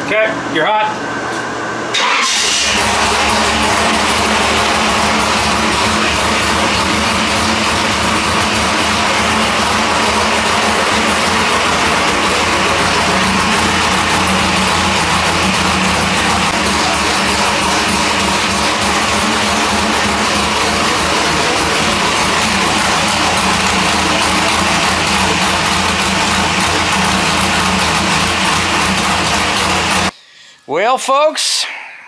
Okay, you're hot. Well, folks,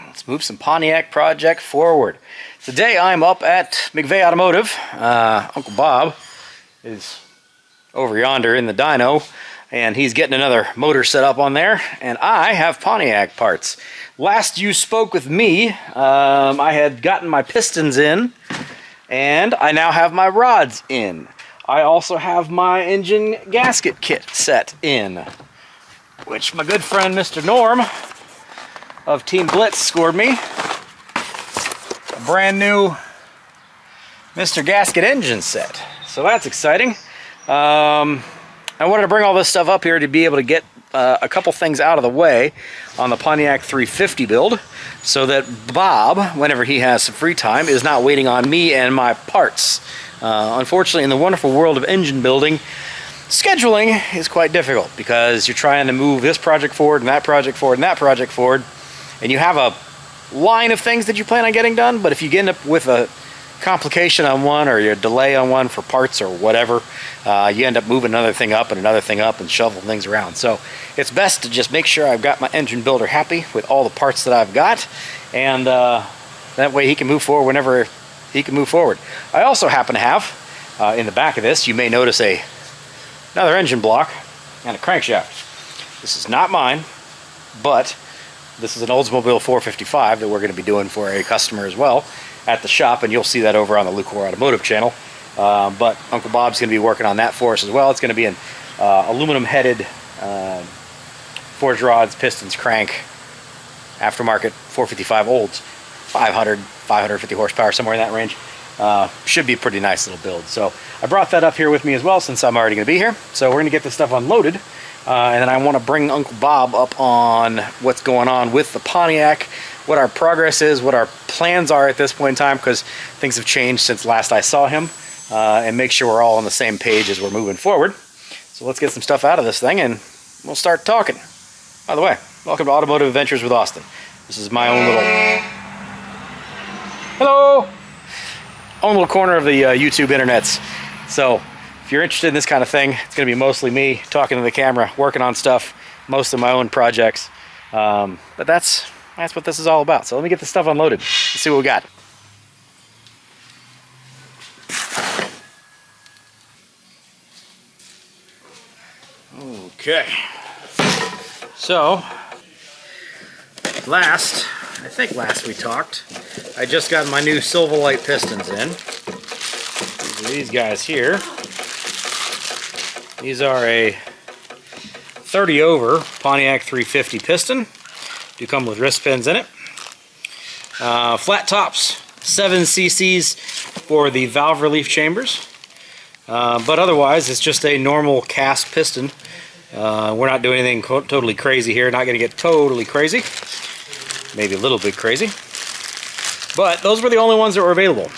let's move some Pontiac project forward. Today I'm up at McVay Automotive. Uncle Bob is over yonder in the dyno, and he's getting another motor set up on there, and I have Pontiac parts. Last you spoke with me, I had gotten my pistons in, and I now have my rods in. I also have my engine gasket kit set in, which my good friend Mr. Norm of Team Blitz scored me a brand new Mr. Gasket engine set. So that's exciting. I wanted to bring all this stuff up here to be able to get a couple things out of the way on the Pontiac 350 build, so that Bob, whenever he has some free time, is not waiting on me and my parts. Unfortunately, in the wonderful world of engine building, scheduling is quite difficult because you're trying to move this project forward and that project forward and that project forward, and you have a line of things that you plan on getting done, but if you end up with a complication on one or a delay on one for parts or whatever, you end up moving another thing up and shuffling things around. So it's best to just make sure I've got my engine builder happy with all the parts that I've got, and that way he can move forward whenever he can move forward. I also happen to have, in the back of this, you may notice another engine block and a crankshaft. This is not mine, but this is an Oldsmobile 455 that we're going to be doing for a customer as well at the shop, and you'll see that over on the Lucor Automotive channel. But Uncle Bob's going to be working on that for us as well. It's going to be an aluminum-headed forged rods, pistons, crank, aftermarket 455 Olds, 550 horsepower, somewhere in that range. Should be a pretty nice little build. So I brought that up here with me as well, since I'm already going to be here. So we're going to get this stuff unloaded. And then I want to bring Uncle Bob up on what's going on with the Pontiac, what our progress is, what our plans are at this point in time, because things have changed since last I saw him, and make sure we're all on the same page as we're moving forward. So let's get some stuff out of this thing and we'll start talking. By the way, welcome to Automotive Adventures with Austin. This is my own little corner of the YouTube internets. So if you're interested in this kind of thing, it's going to be mostly me talking to the camera, working on stuff, most of my own projects. But that's what this is all about. So let me get this stuff unloaded. Let's see what we got. Okay. So, I think last we talked, I just got my new Silv-o-Lite pistons in. These are these guys here. These are a 30 over Pontiac 350 piston. Do come with wrist pins in it. Flat tops, 7 cc's for the valve relief chambers. But otherwise, it's just a normal cast piston. We're not doing anything totally crazy here. Not going to get totally crazy. Maybe a little bit crazy. But those were the only ones that were available.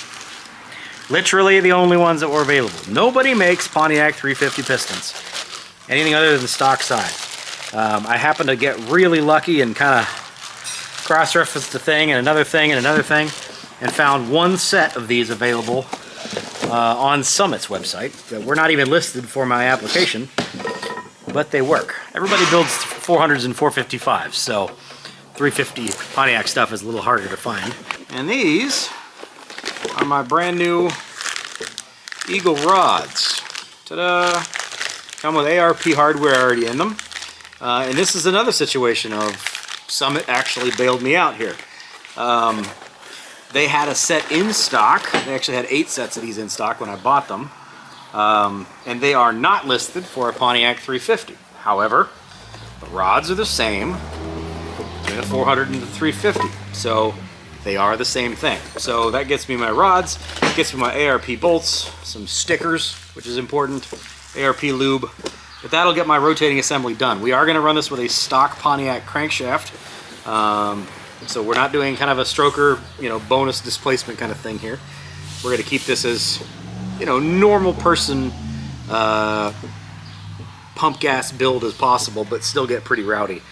Literally the only ones that were available. Nobody makes Pontiac 350 pistons. Anything other than stock side. I happened to get really lucky and kind of cross-referenced a thing and another thing and another thing, and found one set of these available on Summit's website that were not even listed for my application, but they work. Everybody builds 400s and 455s, so 350 Pontiac stuff is a little harder to find. And these are my brand new Eagle rods. Ta-da! Come with ARP hardware already in them. And this is another situation of Summit actually bailed me out here. They had a set in stock. They actually had 8 sets of these in stock when I bought them. And they are not listed for a Pontiac 350. However, the rods are the same between the 400 and the 350. So they are the same thing. So that gets me my rods, gets me my ARP bolts, some stickers, which is important, ARP lube, But that'll get my rotating assembly done. We are going to run this with a stock Pontiac crankshaft. So we're not doing kind of a stroker, bonus displacement kind of thing here. We're going to keep this as, normal person pump gas build as possible, but still get pretty rowdy.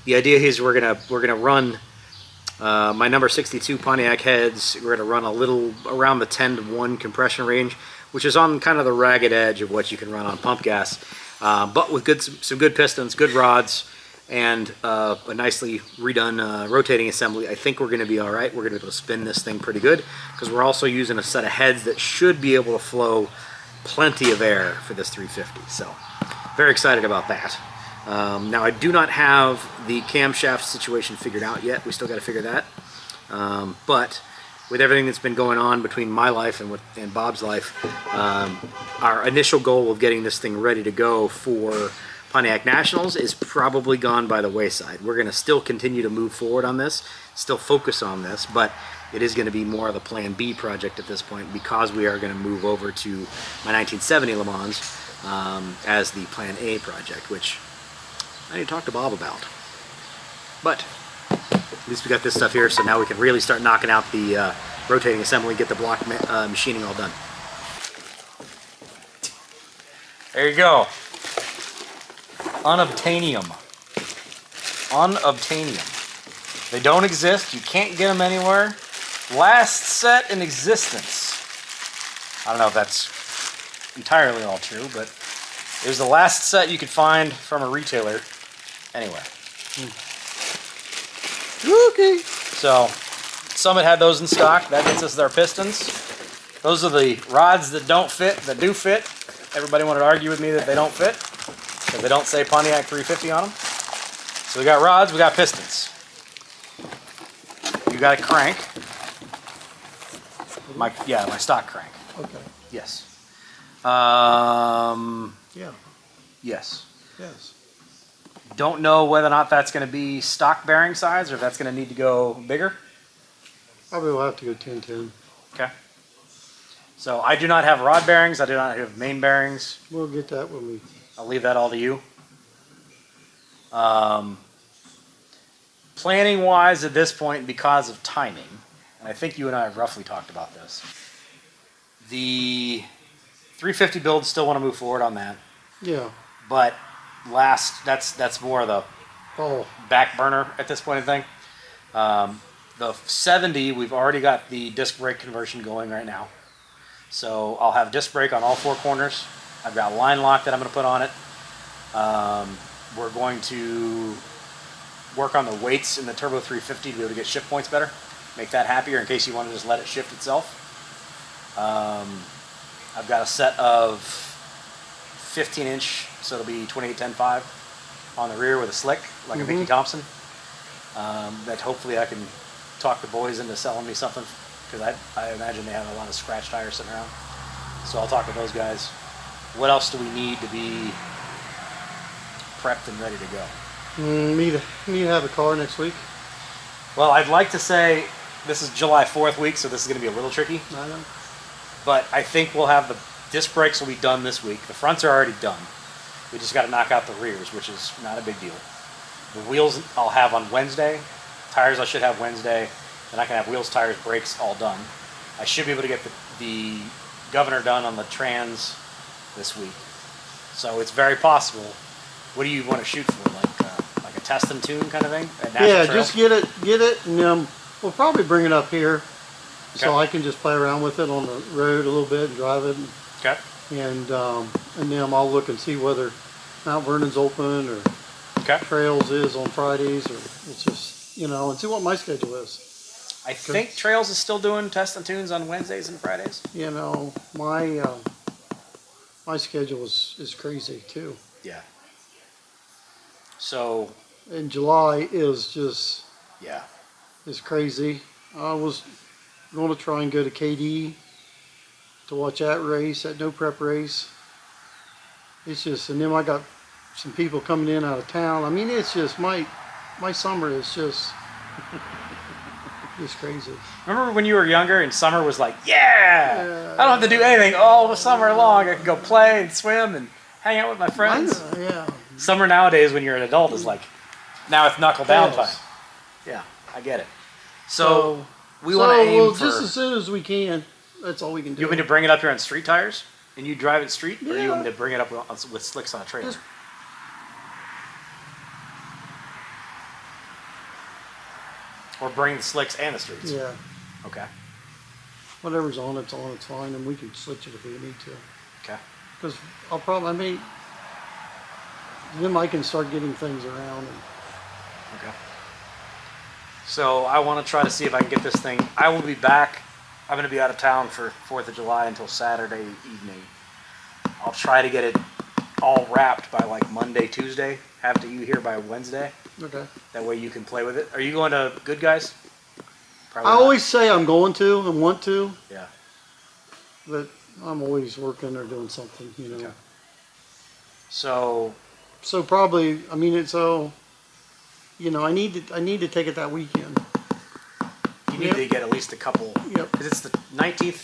The idea is we're gonna run my number 62 Pontiac heads. We're gonna run a little around the 10 to 1 compression range, which is on kind of the ragged edge of what you can run on pump gas, but with some good pistons, good rods, and a nicely redone rotating assembly. I think we're gonna be all right. We're gonna be able to spin this thing pretty good because we're also using a set of heads that should be able to flow plenty of air for this 350. So very excited about that. Now I do not have the camshaft situation figured out yet. We still got to figure that. But with everything that's been going on between my life and Bob's life, our initial goal of getting this thing ready to go for Pontiac Nationals is probably gone by the wayside. We're going to still continue to move forward on this, still focus on this, but it is going to be more of the Plan B project at this point because we are going to move over to my 1970 Le Mans as the Plan A project, which I need to talk to Bob about. But at least we got this stuff here, so now we can really start knocking out the rotating assembly, get the block machining all done. There you go. Unobtainium. Unobtainium. They don't exist. You can't get them anywhere. Last set in existence. I don't know if that's entirely all true, but it was the last set you could find from a retailer anywhere. Okay. So Summit had those in stock. That gets us their pistons. Those are the rods that don't fit, that do fit. Everybody wanted to argue with me that they don't fit because they don't say Pontiac 350 on them. So we got rods, we got pistons. You got a crank. My stock crank. Okay. Yes. Yeah. Yes. Yes. Don't know whether or not that's going to be stock bearing size or if that's going to need to go bigger. Probably will have to go 10-10. Okay. So I do not have rod bearings. I do not have main bearings. We'll get that when we... I'll leave that all to you. Planning wise at this point, because of timing, and I think you and I have roughly talked about this, the 350 build, still want to move forward on that. Yeah. But that's more of the back burner at this point, I think. The 70, we've already got the disc brake conversion going right now. So I'll have disc brake on all 4 corners. I've got line lock that I'm going to put on it. We're going to work on the weights in the Turbo 350 to be able to get shift points better. Make that happier in case you want to just let it shift itself. I've got a set of 15-inch, so it'll be 28-10-5 on the rear with a slick, like a Mickey Thompson. That hopefully I can talk the boys into selling me something, because I imagine they have a lot of scratch tires sitting around. So I'll talk to those guys. What else do we need to be prepped and ready to go? Me to have a car next week. Well, I'd like to say this is July 4th week, so this is going to be a little tricky. I know. But I think we'll have the disc brakes will be done this week. The fronts are already done. We just got to knock out the rears, which is not a big deal. The wheels I'll have on Wednesday. Tires I should have Wednesday. Then I can have wheels, tires, brakes all done. I should be able to get the governor done on the trans this week. So it's very possible. What do you want to shoot for? Like a test and tune kind of thing? Yeah, just get it, and we'll probably bring it up here, so I can just play around with it on the road a little bit and drive it. Okay. And then I'll look and see whether Mount Vernon's open or Trails is on Fridays, or it's just and see what my schedule is. I think Trails is still doing test and tunes on Wednesdays and Fridays. My schedule is crazy too. Yeah. So. And July is just. Yeah. Is crazy. I was going to try and go to KD to watch that race, that no prep race. It's just, and then I got some people coming in out of town. I mean, it's just my summer is just. It's crazy. Remember when you were younger and summer was like, I don't have to do anything all the summer long. I can go play and swim and hang out with my I friends. know, yeah. Summer nowadays, when you're an adult, is like, now it's knuckle down time. Chaos. Yeah, I get it. So we So want to aim for. just as soon as we can. That's all we can do. You want me to bring it up here on street tires, and you drive it street, or you want me Yeah. to bring it up with slicks on a trailer? Just- Or bring the slicks and the streets? Yeah. Okay. Whatever's on, it's fine, and we can switch it if we need to. Okay. Because then I can start getting things around. And, Okay. So I want to try to see if I can get this thing. I will be back. I'm going to be out of town for 4th of July until Saturday evening. I'll try to get it all wrapped by like Monday, Tuesday. Have to you here by Wednesday. okay. That way you can play with it. Are you going to Good Guys? Probably I not. always say I'm going to and want to, Yeah. but I'm always working or doing something, Okay. So So probably, I need to take it that weekend. you need to get at least a couple. Yep. Because it's the 19th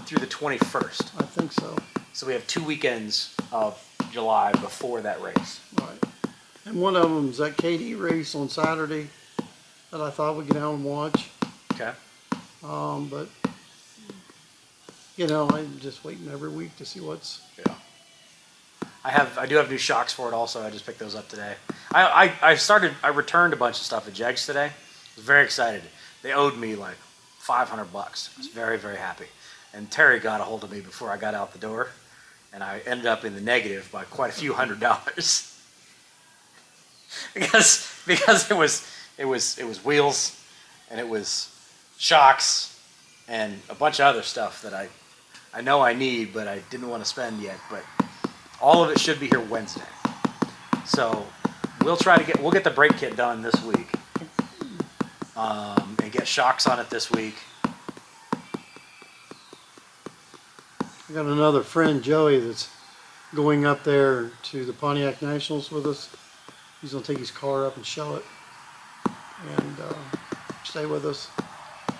through the 21st. I think so. So we have 2 weekends of July before that race. Right. And one of them's that KD race on Saturday that I thought we'd get out and watch. Okay. But I'm just waiting every week to see what's. Yeah. I do have new shocks for it also. I just picked those up today. I returned a bunch of stuff at Jegs today. I was very excited. They owed me like $500. I was very, very happy. And Terry got a hold of me before I got out the door, and I ended up in the negative by quite a few $100. because it was wheels, and it was shocks, and a bunch of other stuff that I know I need, but I didn't want to spend yet. But all of it should be here Wednesday. So we'll get the brake kit done this week, and get shocks on it this week. I got another friend, Joey, that's going up there to the Pontiac Nationals with us. He's going to take his car up and show it and stay with us.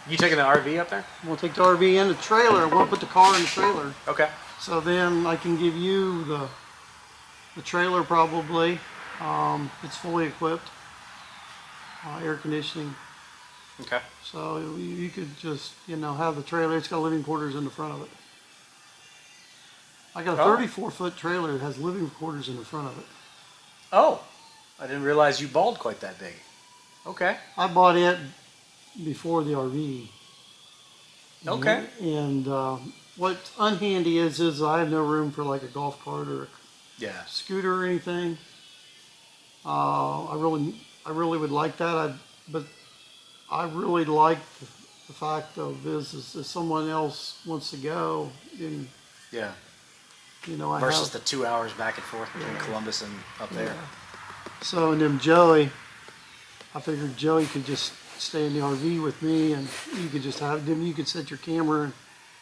You taking the RV up there? I'm going to take the RV and the trailer. I want to put the car in the trailer. Okay. So then I can give you the trailer probably. It's fully equipped. Air conditioning. Okay. So you could just, have the trailer. It's got living quarters in the front of it. I got a 34-foot trailer that has living quarters in the front of it. Oh, I didn't realize you balled quite that big. Okay. I bought it before the RV. Okay. And what's unhandy is I have no room for like a golf cart or a Yeah. scooter or anything. I really would like that. But I really like the fact of is if someone else wants to go, then Yeah. I Versus have. the 2 hours back and forth between Columbus and up there. So and then Joey, I figured Joey could just stay in the RV with me, and you could just have them. You could set your camera, and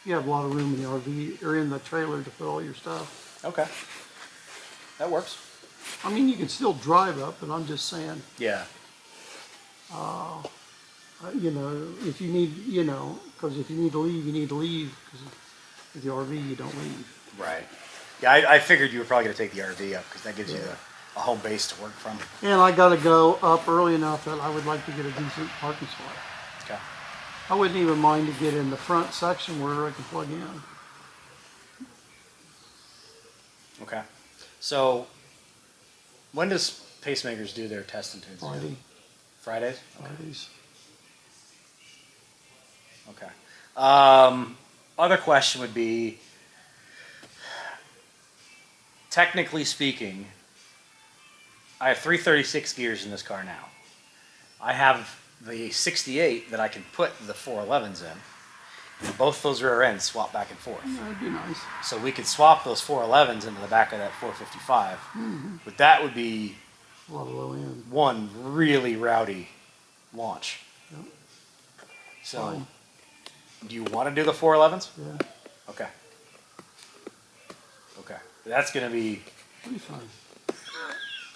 you have a lot of room in the RV or in the trailer to put all your stuff. Okay. That works. You can still drive up, but I'm just saying, Yeah. if you need, because if you need to leave, you need to leave. Because with the RV, you don't leave. Right. Yeah, I figured you were probably going to take the RV up because that gives you a home base to work from. And I got to go up early enough that I would like to get a decent parking spot. Okay. I wouldn't even mind to get in the front section where I can plug in. Okay. So, when does Pacemakers do their test and tunes? Friday. Fridays? Fridays. Okay. Other question would be, technically speaking, I have 336 gears in this car now. I have the 68 that I can put the 411s in. And both those rear ends swap back and forth. Yeah, that'd be nice. So we could swap those 411s into the back of that 455. But that would be A lot of low end. one really rowdy launch. Yep. So, Fine. do you want to do the 411s? Yeah, Okay. Okay. That's going to be it'll be fine.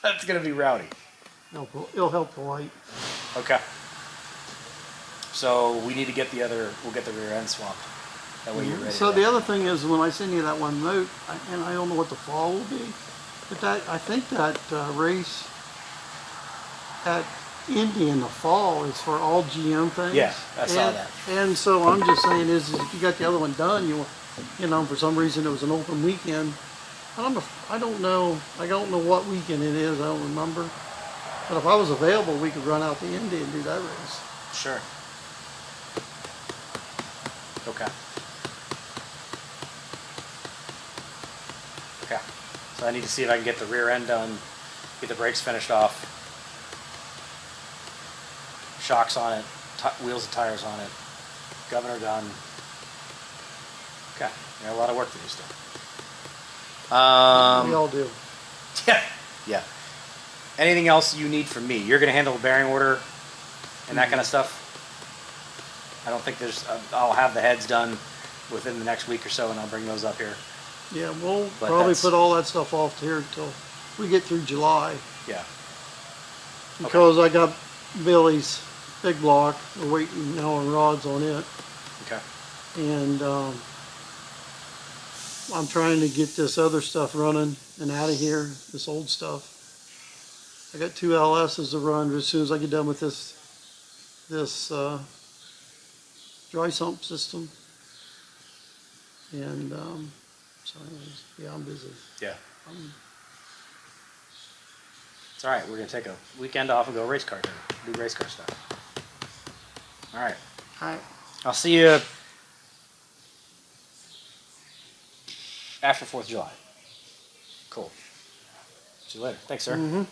That's going to be rowdy. It'll help the light. Okay. So we need to get we'll get the rear end swapped. That way you're ready. So to the other thing is when I send you that one note, and I don't know what the fall will be, But I think that race at Indy in the fall is for all GM things. Yeah, I saw that. And so I'm just saying is if you got the other one done, you know, for some reason it was an open weekend. I don't know what weekend it is. I don't remember. But if I was available, we could run out to Indy and do that race. Sure. Okay. Okay. So I need to see if I can get the rear end done, get the brakes finished off, shocks on it, wheels and tires on it, governor done. Okay. Got a lot of work to do still. We all do. Yeah. Yeah. Anything else you need from me? You're going to handle the bearing order and that kind of stuff? I don't think there's... I'll have the heads done within the next week or so, and I'll bring those up here. Yeah, we'll probably put all that stuff off here until we get through July. Yeah. Because I got Billy's big block. We're waiting now on rods on it. Okay. And I'm trying to get this other stuff running and out of here, this old stuff. I got 2 LSs to run as soon as I get done with this dry sump system. And so anyways, yeah, I'm busy. Yeah. It's all right. We're going to take a weekend off and go race car do race car stuff. All right. All right. I'll see you after 4th of July. Cool. See you later. Thanks, sir. Mm-hmm.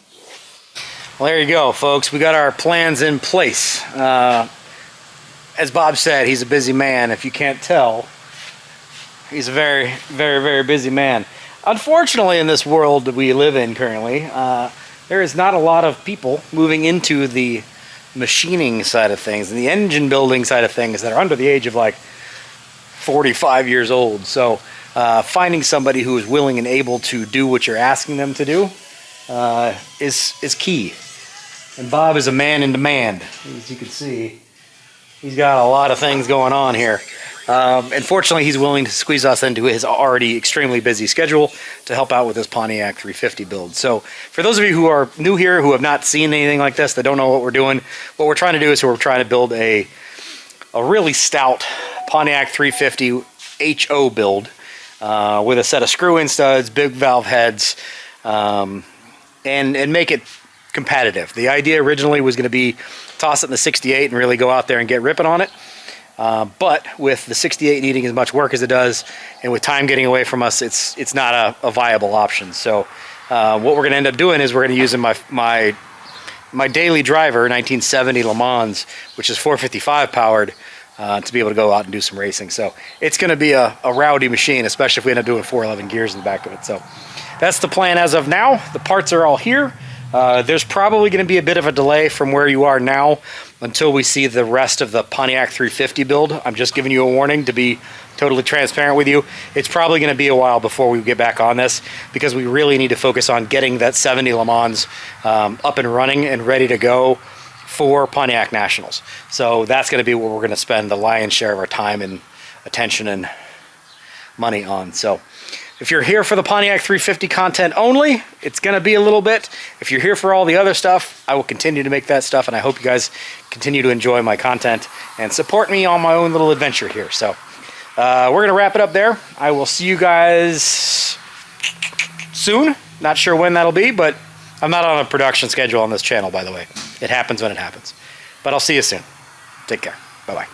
Well, there you go, folks. We got our plans in place. As Bob said, he's a busy man. If you can't tell, he's a very, very, very busy man. Unfortunately, in this world that we live in currently, there is not a lot of people moving into the machining side of things and the engine building side of things that are under the age of like 45 years old. So finding somebody who is willing and able to do what you're asking them to do is key. And Bob is a man in demand, as you can see. He's got a lot of things going on here. And fortunately, he's willing to squeeze us into his already extremely busy schedule to help out with this Pontiac 350 build. So for those of you who are new here, who have not seen anything like this, that don't know what we're doing, what we're trying to do is we're trying to build a really stout Pontiac 350 HO build with a set of screw-in studs, big valve heads, and make it competitive. The idea originally was going to be toss it in the 68 and really go out there and get ripping on it. But with the 68 needing as much work as it does, and with time getting away from us, it's not a viable option. So what we're going to end up doing is we're going to use my daily driver, 1970 Le Mans, which is 455 powered, to be able to go out and do some racing. So it's going to be a rowdy machine, especially if we end up doing 411 gears in the back of it. So that's the plan as of now. The parts are all here. There's probably going to be a bit of a delay from where you are now until we see the rest of the Pontiac 350 build. I'm just giving you a warning to be totally transparent with you. It's probably going to be a while before we get back on this because we really need to focus on getting that 70 Le Mans up and running and ready to go for Pontiac Nationals. So that's going to be what we're going to spend the lion's share of our time and attention and money on. So if you're here for the Pontiac 350 content only, it's going to be a little bit. If you're here for all the other stuff, I will continue to make that stuff, and I hope you guys continue to enjoy my content and support me on my own little adventure here. So we're going to wrap it up there. I will see you guys soon. Not sure when that'll be, but I'm not on a production schedule on this channel, by the way. It happens when it happens. But I'll see you soon. Take care. Bye-bye.